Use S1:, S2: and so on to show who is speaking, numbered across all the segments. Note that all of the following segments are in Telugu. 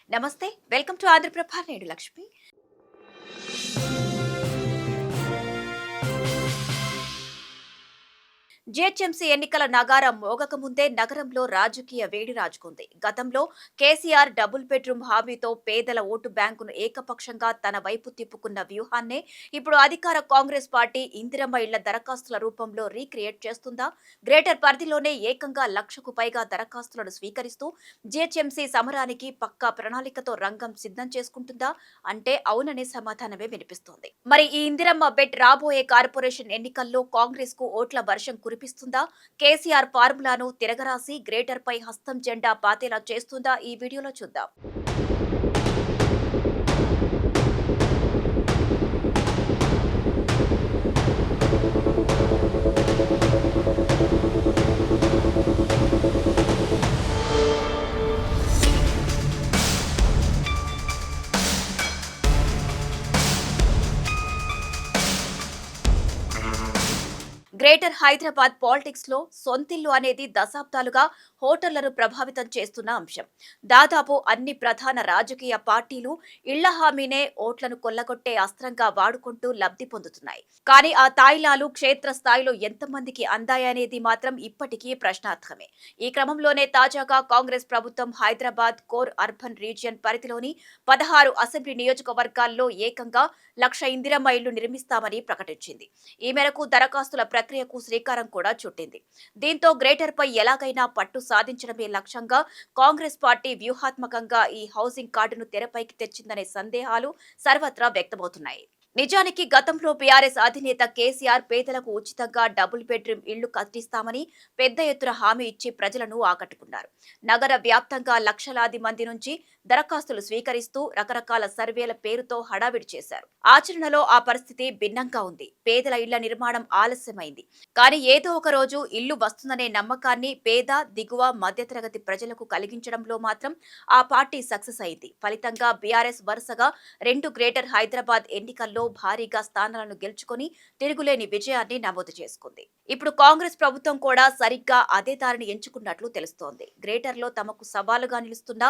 S1: నమస్తే. Welcome to Andhra Prabha. నేను లక్ష్మి. జీహెచ్ఎంసీ ఎన్నికల నగారం మోగకముందే నగరంలో రాజకీయ వేడి రాజుకుంది. గతంలో కేసీఆర్ డబుల్ బెడ్రూమ్ హామీతో పేదల ఓటు బ్యాంకును ఏకపక్షంగా తన వైపు తిప్పుకున్న వ్యూహాన్నే ఇప్పుడు అధికార కాంగ్రెస్ పార్టీ ఇందిరమ్మ ఇళ్ల దరఖాస్తుల రూపంలో రీక్రియేట్ చేస్తుందా? గ్రేటర్ పరిధిలోనే ఏకంగా 1,00,000కు పైగా దరఖాస్తులను స్వీకరిస్తూ జీహెచ్ఎంసీ సమరానికి పక్కా ప్రణాళికతో రంగం సిద్ధం చేసుకుంటుందా? అంటే అవుననే సమాధానమే వినిపిస్తోంది. మరి ఈ ఇందిరమ్మ బెడ్ రాబోయే కార్పొరేషన్ ఎన్నికల్లో కాంగ్రెస్ కు ఓట్ల వర్షం కురిపిస్తుందా? కేసీఆర్ ఫార్ములాను తిరగరాసి గ్రేటర్ పై హస్తం జెండా పాతేలా చేస్తుందా? ఈ వీడియోలో చూద్దాం. గ్రేటర్ హైదరాబాద్ పాలిటిక్స్ లో సొంతిల్లు అనేది దశాబ్దాలుగా ఓటర్లను ప్రభావితం చేస్తున్న అంశం. దాదాపు అన్ని ప్రధాన రాజకీయ పార్టీలు ఇళ్ల హామీనే ఓట్లను కొల్లగొట్టే అస్త్రంగా వాడుకుంటూ లబ్ధి పొందుతున్నాయి. కానీ ఆ తాయిలాలు క్షేత్రస్థాయిలో ఎంతమందికి అందాయనేది మాత్రం ఇప్పటికీ ప్రశ్నార్థమే. ఈ క్రమంలోనే తాజాగా కాంగ్రెస్ ప్రభుత్వం హైదరాబాద్ కోర్ అర్బన్ రీజియన్ పరిధిలోని 16 అసెంబ్లీ నియోజకవర్గాల్లో ఏకంగా 1,00,000 ఇందిరమ్మ ఇళ్లు నిర్మిస్తామని ప్రకటించింది. ఈ మేరకు దరఖాస్తుల ప్రక్రియకు శ్రీకారం కూడా చుట్టింది. దీంతో గ్రేటర్ పై ఎలాగైనా పట్టు సాధించడమే లక్ష్యంగా కాంగ్రెస్ పార్టీ వ్యూహాత్మకంగా ఈ హౌసింగ్ కార్డును తెరపైకి తెచ్చిందనే సందేహాలు సర్వత్రా వ్యక్తమవుతున్నాయి. నిజానికి గతంలో బీఆర్ఎస్ అధినేత కేసీఆర్ పేదలకు ఉచితంగా డబుల్ బెడ్రూమ్ ఇళ్లు కట్టిస్తామని పెద్ద ఎత్తున హామీ ఇచ్చి ప్రజలను ఆకట్టుకున్నారు. నగర వ్యాప్తంగా లక్షలాది మంది నుంచి దరఖాస్తులు స్వీకరిస్తూ రకరకాల సర్వేల పేరుతో హడావిడి చేశారు. ఆచరణలో ఆ పరిస్థితి భిన్నంగా ఉంది. పేదల ఇళ్ల నిర్మాణం ఆలస్యమైంది. కానీ ఏదో ఒక రోజు ఇల్లు వస్తుందనే నమ్మకాన్ని పేద, దిగువ, మధ్యతరగతి ప్రజలకు కలిగించడంలో మాత్రం ఆ పార్టీ సక్సెస్ అయింది. ఫలితంగా బీఆర్ఎస్ వరుసగా 2 గ్రేటర్ హైదరాబాద్ ఎన్నికల్లో భారీగా స్థానాలను గెలుచుకుని తిరుగులేని విజయాన్ని నమోదు చేసుకుంది. ఇప్పుడు కాంగ్రెస్ ప్రభుత్వం కూడా సరిగ్గా అదే దారిని ఎంచుకున్నట్లు తెలుస్తోంది. గ్రేటర్ లో తమకు సవాలుగా నిలుస్తున్న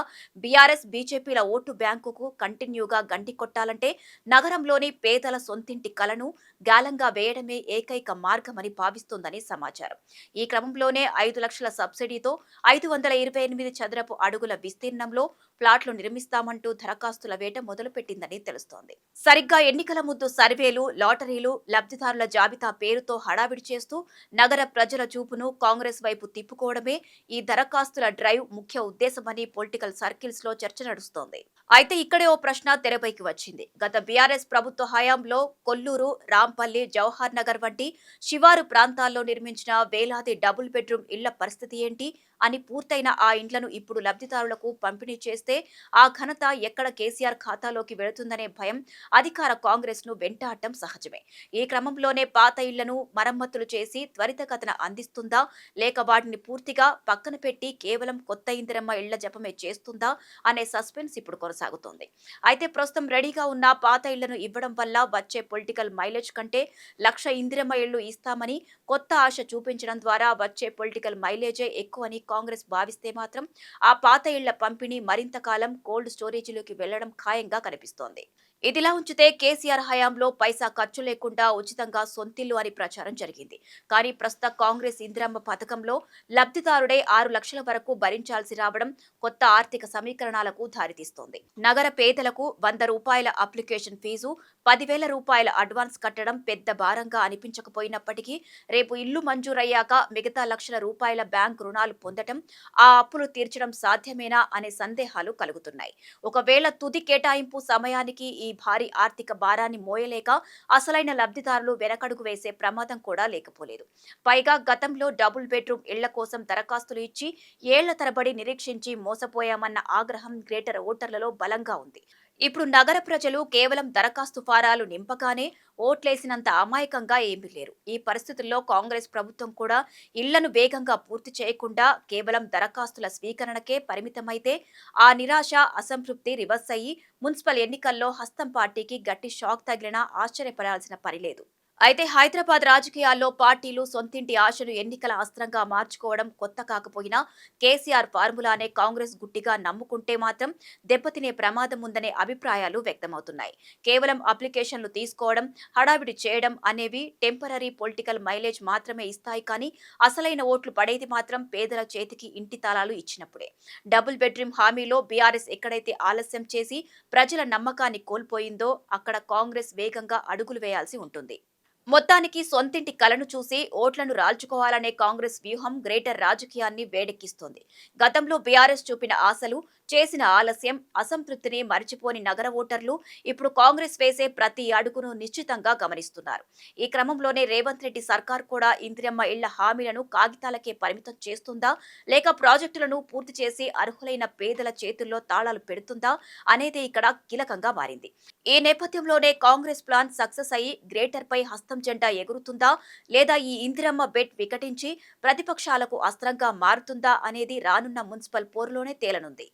S1: బీఆర్ఎస్, బీజేపీల ఓటు బ్యాంకుకు కంటిన్యూగా గండి కొట్టాలంటే నగరంలోని పేదల సొంతింటి కలను గాలంగా వేయడమే ఏకైక మార్గమని భావిస్తోందని సమాచారం. ఈ క్రమంలోనే 5 లక్షల సబ్సిడీతో 528 చదరపు అడుగుల విస్తీర్ణంలో ప్లాట్లు నిర్మిస్తామంటూ దరఖాస్తుల వేట మొదలుపెట్టిందని తెలుస్తోంది. సరిగ్గా ఎన్నికల ముందు సర్వేలు, లాటరీలు, లబ్ధిదారుల జాబితా పేరుతో హడావిడి చేస్తూ నగర ప్రజల చూపును కాంగ్రెస్ వైపు తిప్పుకోవడమే ఈ దరఖాస్తుల డ్రైవ్ ముఖ్య ఉద్దేశమని పొలిటికల్ సర్కిల్స్ లో చర్చ నడుస్తోంది. అయితే ఇక్కడే ఓ ప్రశ్న తెరపైకి వచ్చింది. గత బీఆర్ఎస్ ప్రభుత్వ హయాంలో కొల్లూరు, రాంపల్లి, జవహర్ నగర్ వంటి శివారు ప్రాంతాల్లో నిర్మించిన వేలాది డబుల్ బెడ్రూమ్ ఇళ్ల పరిస్థితి ఏంటి అని పూర్తయిన ఆ ఇండ్లను ఇప్పుడు లబ్ధిదారులకు పంపిణీ చేస్తే ఆ ఘనత ఎక్కడ కేసీఆర్ ఖాతాలోకి వెళుతుందనే భయం అధికార కాంగ్రెస్ ను వెంటాడటం సహజమే. ఈ క్రమంలోనే పాత ఇళ్లను మరమ్మతులు చేసి త్వరితగతిన అందిస్తుందా, లేక వాటిని పూర్తిగా పక్కన పెట్టి కేవలం కొత్త ఇందిరమ్మ ఇళ్ల జపమే చేస్తుందా అనే సస్పెన్స్ ఇప్పుడు కొనసాగుతోంది. అయితే ప్రస్తుతం రెడీగా ఉన్న పాత ఇళ్లను ఇవ్వడం వల్ల వచ్చే పొలిటికల్ మైలేజ్ కంటే 1,00,000 ఇందిరమ్మ ఇళ్లు ఇస్తామని కొత్త ఆశ చూపించడం ద్వారా వచ్చే పొలిటికల్ మైలేజే ఎక్కువని కాంగ్రెస్ భావిస్తే మాత్రం ఆ పాత ఇళ్ల పంపిణీ మరింత కాలం కోల్డ్ స్టోరేజీలోకి వెళ్లడం ఖాయంగా కనిపిస్తోంది. ఇదిలా ఉంచితే కేసీఆర్ హయాంలో పైసా ఖర్చు లేకుండా ఉచితంగా సొంతిల్లు అని ప్రచారం జరిగింది. కానీ ప్రస్తుత కాంగ్రెస్ ఇందిరమ్మ పథకంలో లబ్ధిదారుడే 6 లక్షల వరకు భరించాల్సి రావడం కొత్త ఆర్థిక సమీకరణాలకు దారితీస్తోంది. నగర పేదలకు ₹100 అప్లికేషన్ ఫీజు, ₹10,000 అడ్వాన్స్ కట్టడం పెద్ద భారంగా అనిపించకపోయినప్పటికీ రేపు ఇల్లు మంజూరయ్యాక మిగతా లక్షల రూపాయల బ్యాంకు రుణాలు పొందడం, ఆ అప్పులు తీర్చడం సాధ్యమేనా అనే సందేహాలు కలుగుతున్నాయి. ఒకవేళ తుది కేటాయింపు సమయానికి ఈ భారీ ఆర్థిక భారాన్ని మోయలేక అసలైన లబ్ధిదారులు వెనకడుగు వేసే ప్రమాదం కూడా లేకపోలేదు. పైగా గతంలో డబుల్ బెడ్రూమ్ ఇళ్ల కోసం దరఖాస్తులు ఇచ్చి ఏళ్ల తరబడి నిరీక్షించి మోసపోయామన్న ఆగ్రహం గ్రేటర్ ఓటర్లలో బలంగా ఉంది. ఇప్పుడు నగర ప్రజలు కేవలం దరఖాస్తు ఫారాలు నింపగానే ఓట్లేసినంత అమాయకంగా ఏమీ లేరు. ఈ పరిస్థితుల్లో కాంగ్రెస్ ప్రభుత్వం కూడా ఇళ్లను వేగంగా పూర్తి చేయకుండా కేవలం దరఖాస్తుల స్వీకరణకే పరిమితమైతే ఆ నిరాశ, అసంతృప్తి రివర్స్ అయ్యి మున్సిపల్ ఎన్నికల్లో హస్తం పార్టీకి గట్టి షాక్ తగిలినా ఆశ్చర్యపడాల్సిన పనిలేదు. అయితే హైదరాబాద్ రాజకీయాల్లో పార్టీలు సొంతింటి ఆశను ఎన్నికల అస్త్రంగా మార్చుకోవడం కొత్త కాకపోయినా కేసీఆర్ ఫార్ములానే కాంగ్రెస్ గుట్టిగా నమ్ముకుంటే మాత్రం దెబ్బతినే ప్రమాదం ఉందనే అభిప్రాయాలు వ్యక్తమవుతున్నాయి. కేవలం అప్లికేషన్లు తీసుకోవడం, హడావిడి చేయడం అనేవి టెంపరరీ పొలిటికల్ మైలేజ్ మాత్రమే ఇస్తాయి, కానీ అసలైన ఓట్లు పడేది మాత్రం పేదల చేతికి ఇంటి తాళాలు ఇచ్చినప్పుడే. డబుల్ బెడ్రూమ్ హామీలో బీఆర్ఎస్ ఎక్కడైతే ఆలస్యం చేసి ప్రజల నమ్మకాన్ని కోల్పోయిందో అక్కడ కాంగ్రెస్ వేగంగా అడుగులు వేయాల్సి ఉంటుంది. మొత్తానికి సొంతింటి కలను చూసి ఓట్లను రాల్చుకోవాలనే కాంగ్రెస్ వ్యూహం గ్రేటర్ రాజకీయాన్ని వేడెక్కిస్తోంది. గతంలో బీఆర్ఎస్ చూపిన ఆశలు, చేసిన ఆలస్యం, అసంతృప్తిని మరిచిపోని నగర ఓటర్లు ఇప్పుడు కాంగ్రెస్ వేసే ప్రతి అడుగును నిశ్చితంగా గమనిస్తున్నారు. ఈ క్రమంలోనే రేవంత్ రెడ్డి సర్కార్ కూడా ఇందిరమ్మ ఇళ్ల హామీలను కాగితాలకే పరిమితం చేస్తుందా, లేక ప్రాజెక్టులను పూర్తి చేసి అర్హులైన పేదల చేతుల్లో తాళాలు పెడుతుందా అనేది ఇక్కడ కీలకంగా మారింది. ఈ నేపథ్యంలోనే కాంగ్రెస్ ప్లాన్ సక్సెస్ అయి గ్రేటర్ పై హస్తం జెండా ఎగురుతుందా, లేదా ఈ ఇందిరమ్మ బెట్ వికటించి ప్రతిపక్షాలకు అస్త్రంగా మారుతుందా అనేది రానున్న మున్సిపల్ పోరులోనే తేలనుంది.